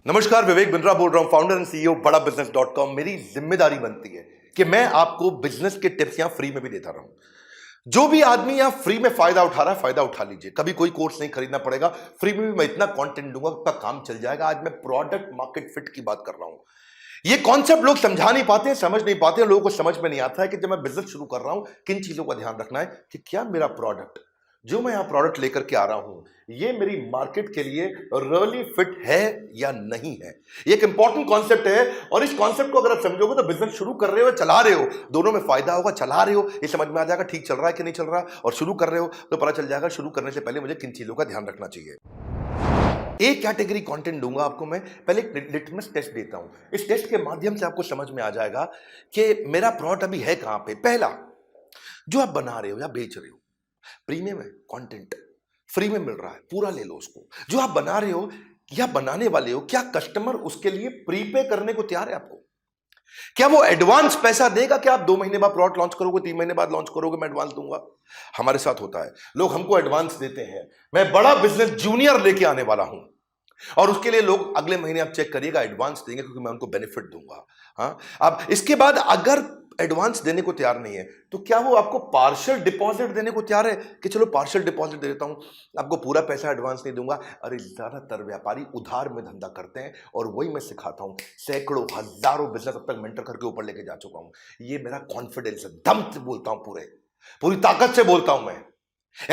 नमस्कार, विवेक बिंद्रा बोल रहा हूं, फाउंडर एंड सीईओ बड़ा बिजनेस .com। मेरी जिम्मेदारी बनती है कि मैं आपको बिजनेस के टिप्स यहां फ्री में भी देता रहूं। जो भी आदमी यहां फ्री में फायदा उठा रहा है, फायदा उठा लीजिए। कभी कोई कोर्स नहीं खरीदना पड़ेगा, फ्री में भी मैं इतना कंटेंट दूंगा आपका काम चल जाएगा। आज मैं प्रोडक्ट मार्केट फिट की बात कर रहा हूं। ये कॉन्सेप्ट लोग समझा नहीं पाते हैं, समझ नहीं पाते हैं। लोगों को समझ में नहीं आता है कि जब मैं बिजनेस शुरू कर रहा हूं, किन चीजों का ध्यान रखना है कि क्या मेरा प्रोडक्ट, जो मैं यहां प्रोडक्ट लेकर के आ रहा हूं, ये मेरी मार्केट के लिए रियली फिट है या नहीं है। ये एक इंपॉर्टेंट कॉन्सेप्ट है और इस कॉन्सेप्ट को अगर आप समझोगे तो बिजनेस शुरू कर रहे हो, चला रहे हो, दोनों में फायदा होगा। चला रहे हो ये समझ में आ जाएगा ठीक चल रहा है कि नहीं चल रहा, और शुरू कर रहे हो तो पता चल जाएगा शुरू करने से पहले मुझे किन चीजों का ध्यान रखना चाहिए। एक कैटेगरी कंटेंट दूंगा आपको मैं, पहले एक लिटमस टेस्ट देता हूं। इस टेस्ट के माध्यम से आपको समझ में आ जाएगा कि मेरा प्रोडक्ट अभी है कहां पे। पहला, जो आप बना रहे हो या बेच रहे हो, प्रीमियम है, कंटेंट फ्री में मिल रहा है, पूरा ले लो उसको। जो आप बना रहे हो या बनाने वाले हो, क्या कस्टमर उसके लिए प्रीपे करने को तैयार है आपको? क्या वो एडवांस पैसा देगा? क्या आप 2 महीने बाद प्रोडक्ट लॉन्च करोगे, 3 महीने बाद लॉन्च करोगे, मैं एडवांस दूंगा? हमारे साथ होता है, लोग हमको एडवांस देते हैं। मैं बड़ा बिजनेस जूनियर लेके आने वाला हूं और उसके लिए लोग अगले महीने आप चेक करिएगा एडवांस देंगे, क्योंकि मैं उनको बेनिफिट दूंगा। हाँ, अब इसके बाद अगर एडवांस देने को तैयार नहीं है तो क्या वो आपको पार्शियल डिपॉजिट देने को तैयार है कि चलो पार्शियल डिपॉजिट दे देता हूं, आपको पूरा पैसा एडवांस नहीं दूंगा? अरे, ज्यादातर व्यापारी उधार में धंधा करते हैं और वही मैं सिखाता हूं। सैकड़ों हजारों बिजनेस अब तक मेंटर करके ऊपर लेके जा चुका हूं। ये मेरा कॉन्फिडेंस है, दम से बोलता हूं, पूरी ताकत से बोलता हूं। मैं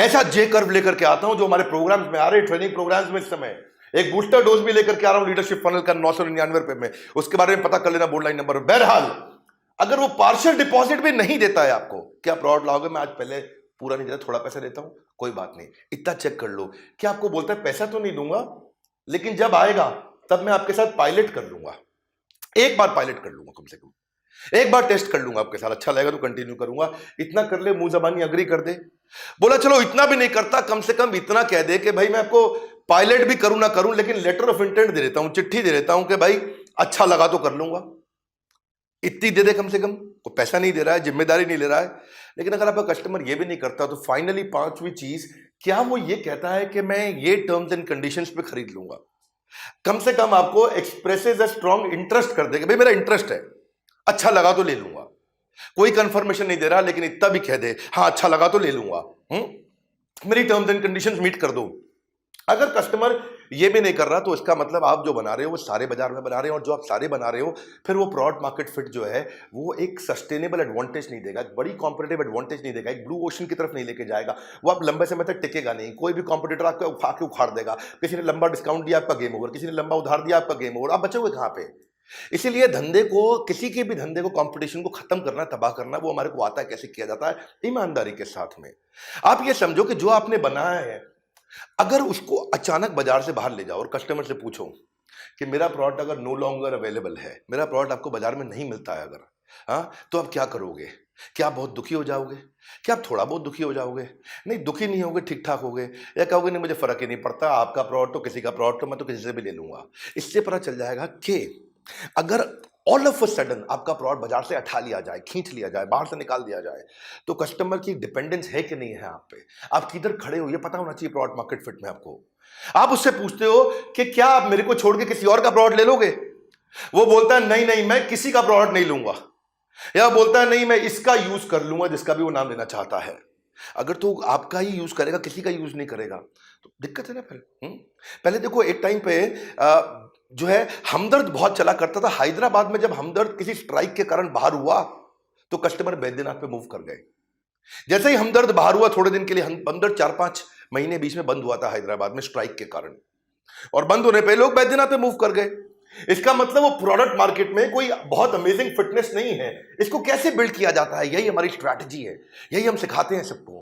ऐसा जे कर्व लेकर के आता हूं जो हमारे प्रोग्राम्स में आ रहे, ट्रेनिंग प्रोग्राम्स में इस समय एक बूस्टर डोज भी लेकर के आ रहा हूं लीडरशिप फनल का 999 रुपए में। उसके बारे में पता कर लेना बोर्ड लाइन नंबर। बहरहाल, अगर वो पार्शियल डिपॉजिट भी नहीं देता है आपको, क्या प्रोडक्ट लाओगे? मैं आज पहले पूरा नहीं देता, थोड़ा पैसा देता हूं, कोई बात नहीं, इतना चेक कर लो। क्या आपको बोलता है पैसा तो नहीं दूंगा, लेकिन जब आएगा तब मैं आपके साथ पायलट कर लूंगा, एक बार पायलट कर लूंगा, कम से कम एक बार टेस्ट कर लूंगा आपके साथ, अच्छा लगेगा तो कंटिन्यू करूंगा। इतना कर ले, मुंह जबानी अग्री कर दे। बोला चलो इतना भी नहीं करता, कम से कम इतना कह दे कि भाई मैं आपको पायलट भी करूं ना करूं, लेकिन लेटर ऑफ इंटेंट दे देता हूं, चिट्ठी दे देता हूं कि भाई अच्छा लगा तो कर लूंगा। इतनी दे दे कम से कम। कोई पैसा नहीं दे रहा है, जिम्मेदारी नहीं ले रहा है। लेकिन अगर आपका कस्टमर ये भी नहीं करता तो फाइनली पांचवी चीज, क्या वो ये कहता है कि मैं ये टर्म्स एंड कंडीशंस पे खरीद लूंगा? कम से कम आपको एक्सप्रेसेस अ स्ट्रॉन्ग इंटरेस्ट कर देगा, भाई मेरा इंटरेस्ट है, अच्छा लगा तो ले लूंगा। कोई कंफर्मेशन नहीं दे रहा, लेकिन इतना भी कह दे हाँ अच्छा लगा तो ले लूंगा, मेरी टर्म्स एंड कंडीशंस मीट कर दो। अगर कस्टमर ये भी नहीं कर रहा तो इसका मतलब आप जो बना रहे हो वो सारे बाजार में बना रहे हो, और जो आप सारे बना रहे हो फिर वो प्रोडक्ट मार्केट फिट जो है वो एक सस्टेनेबल एडवांटेज नहीं देगा, एक बड़ी कॉम्पिटेटिव एडवांटेज नहीं देगा, एक ब्लू ओशन की तरफ नहीं लेके जाएगा। वो आप लंबे समय तक टिकेगा नहीं। कोई भी कॉम्पिटिटर आपको उठा के उखाड़ देगा। किसी ने लंबा डिस्काउंट दिया, आपका गेम ओवर। किसी ने लंबा उधार दिया, आपका गेम ओवर। आप बचोगे कहां पे? इसीलिए धंधे को, किसी के भी धंधे को, कंपटीशन को खत्म करना, तबाह करना, वो हमारे को आता है। कैसे किया जाता है? ईमानदारी के साथ में। आप ये समझो कि जो आपने बनाया है, अगर उसको अचानक बाजार से बाहर ले जाओ और कस्टमर से पूछो कि मेरा प्रोडक्ट अगर नो लॉन्गर अवेलेबल है, मेरा प्रोडक्ट आपको बाजार में नहीं मिलता है अगर, हाँ, तो आप क्या करोगे? क्या आप बहुत दुखी हो जाओगे? क्या आप थोड़ा बहुत दुखी हो जाओगे? नहीं, दुखी नहीं होगे, ठीक ठाक होगे, या कहोगे नहीं मुझे फर्क ही नहीं पड़ता, आपका प्रोडक्ट तो किसी का प्रोडक्ट तो मैं तो किसी से भी ले लूंगा। इससे पता चल जाएगा कि अगर ऑल ऑफ अ सडन आपका प्रोडक्ट बाजार से हटा लिया जाए, खींच लिया जाए, बाहर से निकाल दिया जाए, तो कस्टमर की डिपेंडेंस है कि नहीं है आप पे, आप किधर खड़े हो, ये पता होना चाहिए प्रोडक्ट मार्केट फिट में आपको। आप उससे पूछते हो कि क्या आप मेरे को छोड़ के किसी और का प्रोडक्ट ले लोगे? वो बोलता है नहीं नहीं, मैं किसी का प्रोडक्ट नहीं लूंगा, या बोलता है नहीं मैं इसका यूज कर लूंगा, जिसका भी वो नाम लेना चाहता है। अगर तो आपका ही यूज करेगा, किसी का यूज नहीं करेगा, तो दिक्कत है ना फिर। पहले देखो, एक टाइम पे जो है हमदर्द बहुत चला करता था। हैदराबाद में जब हमदर्द किसी स्ट्राइक के कारण बाहर हुआ तो कस्टमर बैद्यनाथ पे मूव कर गए। जैसे ही हमदर्द बाहर हुआ, थोड़े दिन के लिए हमदर्द 4-5 महीने बीच में बंद हुआ था हैदराबाद में स्ट्राइक के कारण, और बंद होने पे लोग बैद्यनाथ पे मूव कर गए। इसका मतलब वो प्रोडक्ट मार्केट में कोई बहुत अमेजिंग फिटनेस नहीं है। इसको कैसे बिल्ड किया जाता है, यही हमारी स्ट्रैटेजी है, यही हम सिखाते हैं सबको।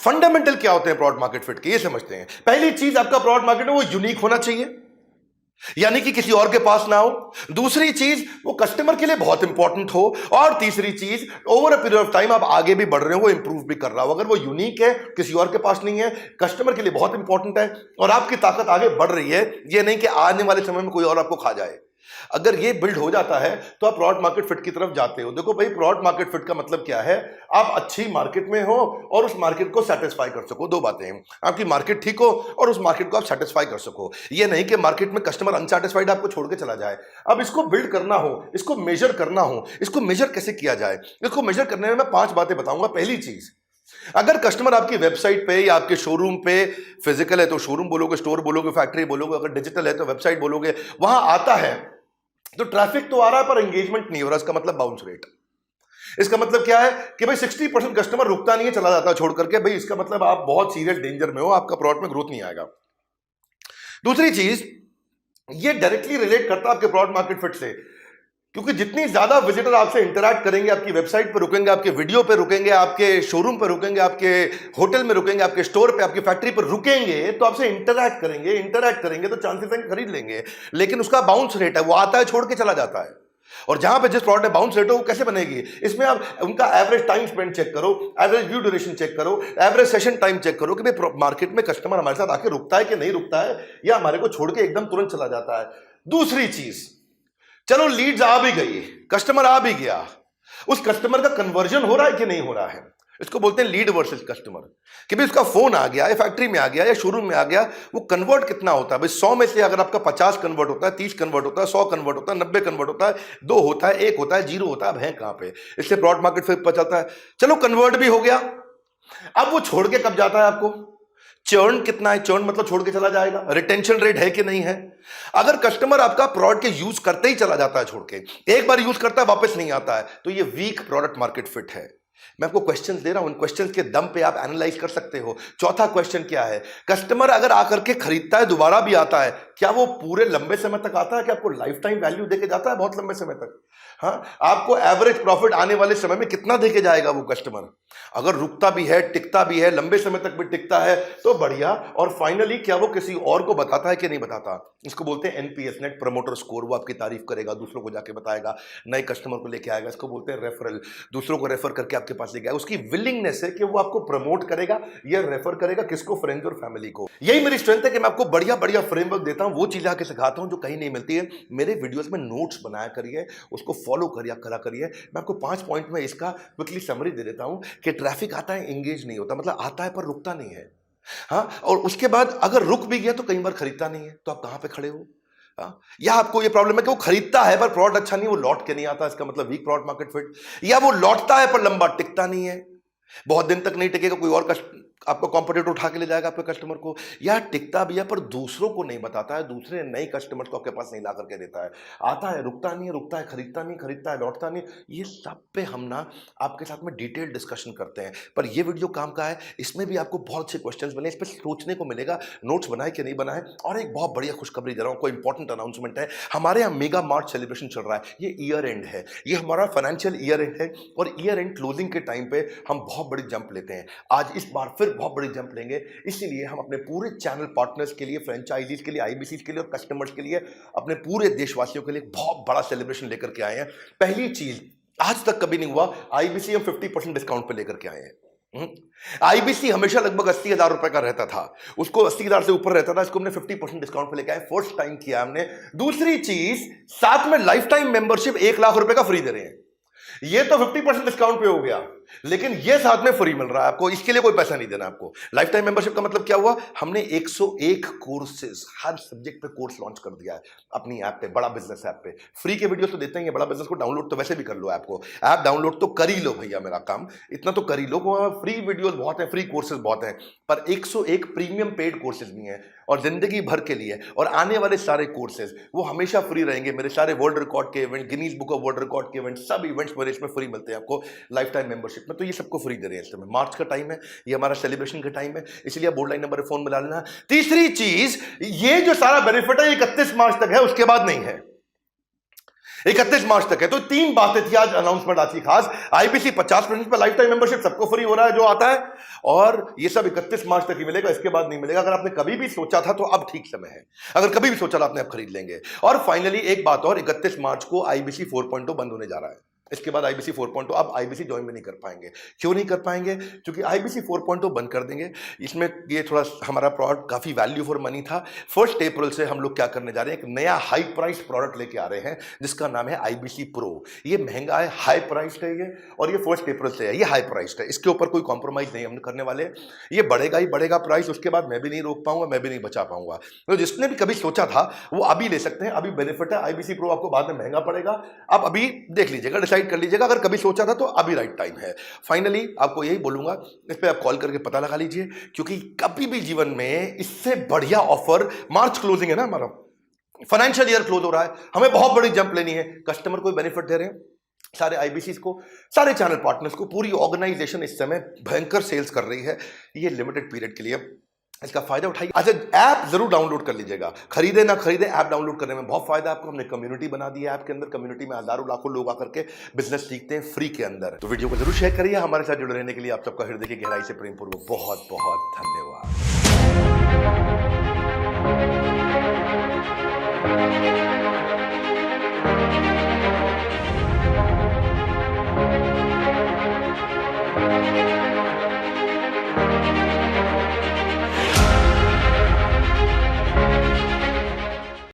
फंडामेंटल क्या होते हैं प्रोडक्ट मार्केट फिट के, ये समझते हैं। पहली चीज, आपका प्रोडक्ट मार्केट में वो यूनिक होना चाहिए, यानी कि किसी और के पास ना हो। दूसरी चीज, वो कस्टमर के लिए बहुत इंपॉर्टेंट हो। और तीसरी चीज, over a period of time आप आगे भी बढ़ रहे हो, वो इंप्रूव भी कर रहा हो। अगर वो यूनिक है, किसी और के पास नहीं है, कस्टमर के लिए बहुत इंपॉर्टेंट है, और आपकी ताकत आगे बढ़ रही है, ये नहीं कि आने वाले समय में कोई और आपको खा जाए। अगर ये बिल्ड हो जाता है तो आप प्रोडक्ट मार्केट फिट की तरफ जाते हो। देखो भाई, प्रोडक्ट मार्केट फिट का मतलब क्या है? आप अच्छी मार्केट में हो और उस मार्केट को सेटिस्फाई कर सको। दो बातें हैं, आपकी मार्केट ठीक हो और उस मार्केट को आप सेटिस्फाई कर सको। ये नहीं कि मार्केट में कस्टमर अनसेटिस्फाइड आपको छोड़ के चला जाए। अब इसको बिल्ड करना हो, इसको मेजर करना हो, इसको मेजर कैसे किया जाए? इसको मेजर करने में मैं 5 बातें बताऊंगा। पहली चीज, अगर कस्टमर आपकी वेबसाइट पे या आपके शोरूम पे, फिजिकल है तो शोरूम बोलोगे, स्टोर बोलोगे, फैक्ट्री बोलोगे, अगर डिजिटल है तो वेबसाइट बोलोगे, वहां आता है तो ट्रैफिक तो आ रहा है पर एंगेजमेंट नहीं हो रहा। इसका मतलब बाउंस रेट। इसका मतलब क्या है कि भाई 60% कस्टमर रुकता नहीं है, चला जाता है छोड़ करके। भाई इसका मतलब आप बहुत सीरियस डेंजर में हो, आपका प्रोडक्ट में ग्रोथ नहीं आएगा। दूसरी चीज, ये डायरेक्टली रिलेट करता है आपके प्रोडक्ट मार्केट फिट से, क्योंकि जितनी ज्यादा विजिटर आपसे इंटरैक्ट करेंगे, आपकी वेबसाइट पर रुकेंगे, आपके वीडियो पे रुकेंगे, आपके शोरूम पे रुकेंगे, आपके होटल में रुकेंगे, आपके स्टोर पे, आपकी फैक्ट्री पर रुकेंगे, तो आपसे इंटरैक्ट करेंगे तो चांसेस हैं खरीद लेंगे। लेकिन उसका बाउंस रेट है, वो आता है छोड़ के चला जाता है। और जहां पे जिस प्रोडक्ट में बाउंस रेट हो वो कैसे बनेगी? इसमें आप उनका एवरेज टाइम स्पेंड चेक करो, एवरेज व्यू ड्यूरेशन चेक करो, एवरेज सेशन टाइम चेक करो कि भाई मार्केट में कस्टमर हमारे साथ आके रुकता है कि नहीं रुकता है, या हमारे को छोड़ के एकदम तुरंत चला जाता है। दूसरी चीज, चलो लीड्स आ भी गई, कस्टमर आ भी गया, उस कस्टमर का कन्वर्जन हो रहा है कि नहीं हो रहा है? इसको बोलते हैं लीड वर्सेस कस्टमर। कि भाई उसका फोन आ गया या फैक्ट्री में आ गया या शोरूम में आ गया, वो कन्वर्ट कितना होता है? भाई 100 में से अगर आपका 50 कन्वर्ट होता है, 30 कन्वर्ट होता है, 100 कन्वर्ट होता है, 90 कन्वर्ट होता है, 2 होता है, 1 होता है, 0 होता है, अब है कहां पे? इससे प्रोडक्ट मार्केट फिट पता चलता है। चलो कन्वर्ट भी हो गया, अब वो छोड़ के कब जाता है आपको? चर्न कितना है? चर्न मतलब छोड़ के चला जाएगा। रिटेंशन रेट है कि नहीं है? अगर कस्टमर आपका प्रोडक्ट के यूज करते ही चला जाता है छोड़ के, एक बार यूज करता है वापस नहीं आता है, तो ये वीक प्रोडक्ट मार्केट फिट है। मैं आपको क्वेश्चंस दे रहा हूं, इन क्वेश्चंस के दम पे आप एनालाइज कर सकते हो। चौथा क्वेश्चन क्या है? कस्टमर अगर आकर के खरीदता है, दोबारा भी आता है, क्या वो पूरे लंबे समय तक आता है? क्या आपको लाइफ टाइम वैल्यू देके जाता है बहुत लंबे समय तक? हाँ, आपको एवरेज प्रॉफिट आने वाले समय में कितना देके जाएगा वो कस्टमर? अगर रुकता भी है, टिकता भी है, लंबे समय तक भी टिकता है तो बढ़िया। और फाइनली क्या वो किसी और को बताता है कि नहीं बताता? इसको बोलते हैं एनपीएस, नेट प्रमोटर स्कोर। वो आपकी तारीफ करेगा, दूसरों को जाके बताएगा, नए कस्टमर को लेके आएगा। इसको बोलते हैं रेफरल, दूसरों को रेफर करके आपके पास लेके आएगा। उसकी विलिंगनेस है कि वो आपको प्रमोट करेगा या रेफर करेगा, किसको? फ्रेंड्स और फैमिली को। यही मेरी स्ट्रेंथ है कि मैं आपको बढ़िया बढ़िया फ्रेमवर्क देता हूं, वो चीजें आके सिखाता हूं जो कहीं नहीं मिलती है। मेरे वीडियोस में नोट्स बनाया करिए, उसको फॉलो करा करिए। मैं आपको 5 पॉइंट में इसका क्विकली समरी दे देता हूं कि ट्रैफिक आता है, एंगेज नहीं होता, मतलब आता है पर रुकता नहीं है। हाँ, और उसके बाद अगर रुक भी गया तो कई बार खरीदता नहीं है, तो आप कहां पे खड़े हो? हाँ? या आपको ये प्रॉब्लम है कि वो खरीदता है पर प्रोडक्ट अच्छा नहीं, वो लौट के नहीं आता, इसका मतलब वीक प्रोडक्ट मार्केट फिट। या वो लौटता है पर लंबा टिकता नहीं है, बहुत दिन तक नहीं टिकेगा, कोई और आपको कॉम्पिटिटर उठा के ले जाएगा आपके कस्टमर को। या टिकता भी है पर दूसरों को नहीं बताता है, दूसरे नए कस्टमर्स को आपके पास नहीं ला करके देता है। आता है, रुकता नहीं है, रुकता है, खरीदता नहीं, खरीदता है, लौटता नहीं। ये सब पे हम ना आपके साथ में डिटेल डिस्कशन करते हैं। पर ये वीडियो काम का है, इसमें भी आपको बहुत अच्छे क्वेश्चंस मिले, इस पर सोचने को मिलेगा, नोट्स बनाए कि नहीं बनाए। और एक बहुत बढ़िया खुशखबरी दे रहा हूँ, कोई इंपॉर्टेंट अनाउंसमेंट है। हमारे यहाँ मेगा मार्च सेलिब्रेशन चल रहा है, ये ईयर एंड है, ये हमारा फाइनेंशियल ईयर एंड है। और ईयर एंड क्लोजिंग के टाइम पे हम बहुत बड़ी जंप लेते हैं। आज इस बार फिर बहुत बड़ी जंप लेंगे, इसीलिए हम अपने पूरे चैनल पार्टनर्स के लिए, फ्रेंचाइजीज के लिए, आईबीसीज के लिए और कस्टमर्स के लिए, अपने पूरे देशवासियों के लिए बहुत बड़ा सेलिब्रेशन लेकर के आए हैं। पहली चीज, आज तक कभी नहीं हुआ, आईबीसी हम 50% डिस्काउंट पे लेकर के आए हैं। आईबीसी हमेशा लगभग 80,000 रुपए का रहता था, उसको 80,000 से ऊपर रहता था, इसको हमने 50% डिस्काउंट पे लेकर आए, फर्स्ट टाइम किया हमने। दूसरी चीज, साथ में लाइफ टाइम मेंबरशिप 1 लाख रुपए का फ्री दे रहे हैं। ये तो 50% डिस्काउंट पे हो गया, लेकिन ये साथ में फ्री मिल रहा है आपको, इसके लिए कोई पैसा नहीं देना आपको। लाइफ टाइम मेंबरशिप का मतलब क्या हुआ? हमने 101 कोर्सेज, हर सब्जेक्ट पे कोर्स लॉन्च कर दिया है अपनी ऐप पे, बड़ा बिजनेस ऐप पे। फ्री के वीडियोस तो देते हैं, बड़ा बिजनेस को डाउनलोड तो वैसे भी कर लो, ऐप को, ऐप डाउनलोड तो कर ही लो भैया, मेरा काम इतना तो कर ही लो। फ्री वीडियोस बहुत है, फ्री कोर्सेज बहुत है, पर 101 प्रीमियम पेड कोर्सेज भी हैं और जिंदगी भर के लिए। और आने वाले सारे कोर्सेज वो हमेशा फ्री रहेंगे। मेरे सारे वर्ल्ड रिकॉर्ड के event, Guinness book of world record के इवेंट, सब इवेंट्स मेरे इसमें फ्री मिलते हैं आपको लाइफ टाइम मेंबरशिप में। तो ये सबको फ्री दे रहे हैं इस समय, मार्च का टाइम है, ये हमारा सेलिब्रेशन का टाइम है, इसलिए आप बोर्ड लाइन नंबर फोन मिला लेना। तीसरी चीज, ये जो सारा बेनिफिट है 31 मार्च तक है, उसके बाद नहीं है, 31 मार्च तक है। तो 3 बातें थी आज अनाउंसमेंट आज की खास। आईबीसी 50% पर लाइफ टाइम मेंबरशिप सबको फ्री हो रहा है जो आता है, और ये सब 31 मार्च तक ही मिलेगा, इसके बाद नहीं मिलेगा। अगर आपने कभी भी सोचा था तो अब ठीक समय है, अगर कभी भी सोचा था आपने, अब खरीद लेंगे। और फाइनली एक बात और, 31 मार्च को आईबीसी 4.0 बंद होने जा रहा है। इसके बाद आईबीसी 4.0, अब आईबीसी ज्वाइन भी नहीं कर पाएंगे। क्यों नहीं कर पाएंगे? क्योंकि आईबीसी 4.0 बंद कर देंगे। इसमें ये थोड़ा हमारा प्रोडक्ट काफ़ी वैल्यू फॉर मनी था। 1 अप्रैल से हम लोग क्या करने जा रहे हैं, एक नया हाई प्राइस प्रोडक्ट लेके आ रहे हैं जिसका नाम है आईबीसी प्रो। ये महंगा है, हाई प्राइस्ड है ये, और ये 1 अप्रैल से है, ये हाई प्राइस्ड है, इसके ऊपर कोई कॉम्प्रोमाइज़ नहीं हम करने वाले। ये बढ़ेगा ही बढ़ेगा प्राइस, उसके बाद मैं भी नहीं रोक पाऊंगा, मैं भी नहीं बचा पाऊंगा। तो जिसने भी कभी सोचा था वो अभी ले सकते हैं, अभी बेनिफिट है। आईबीसी प्रो आपको बाद में महंगा पड़ेगा, आप अभी देख लीजिएगा, डिसाइड कर लीजिएगा। अगर कभी सोचा था तो अभी राइट टाइम है। फाइनली आपको यही बोलूंगा, इस पे आप कॉल करके पता लगा लीजिए, क्योंकि कभी भी जीवन में इससे बढ़िया ऑफर, मार्च क्लोजिंग है ना हमारा, फाइनेंशियल ईयर क्लोज हो रहा है, हमें बहुत बड़ी जंप लेनी है, कस्टमर को बेनिफिट दे रहे हैं, सारे आईबीसी को, सारे चैनल पार्टनर्स को, पूरी ऑर्गेनाइजेशन इस समय भयंकर सेल्स कर रही है। ये लिमिटेड पीरियड के लिए इसका फायदा उठाइए। अच्छा, ऐप जरूर डाउनलोड कर लीजिएगा, खरीदे ना खरीदे, ऐप डाउनलोड करने में बहुत फायदा है आपको। हमने कम्युनिटी बना दी है ऐप के अंदर, कम्युनिटी में हजारों लाखों लोग आकर के बिजनेस सीखते हैं फ्री के अंदर। तो वीडियो को जरूर शेयर करिए। हमारे साथ जुड़े रहने के लिए आप सबका हृदय की गहराई से प्रेम पूर्वक बहुत बहुत धन्यवाद।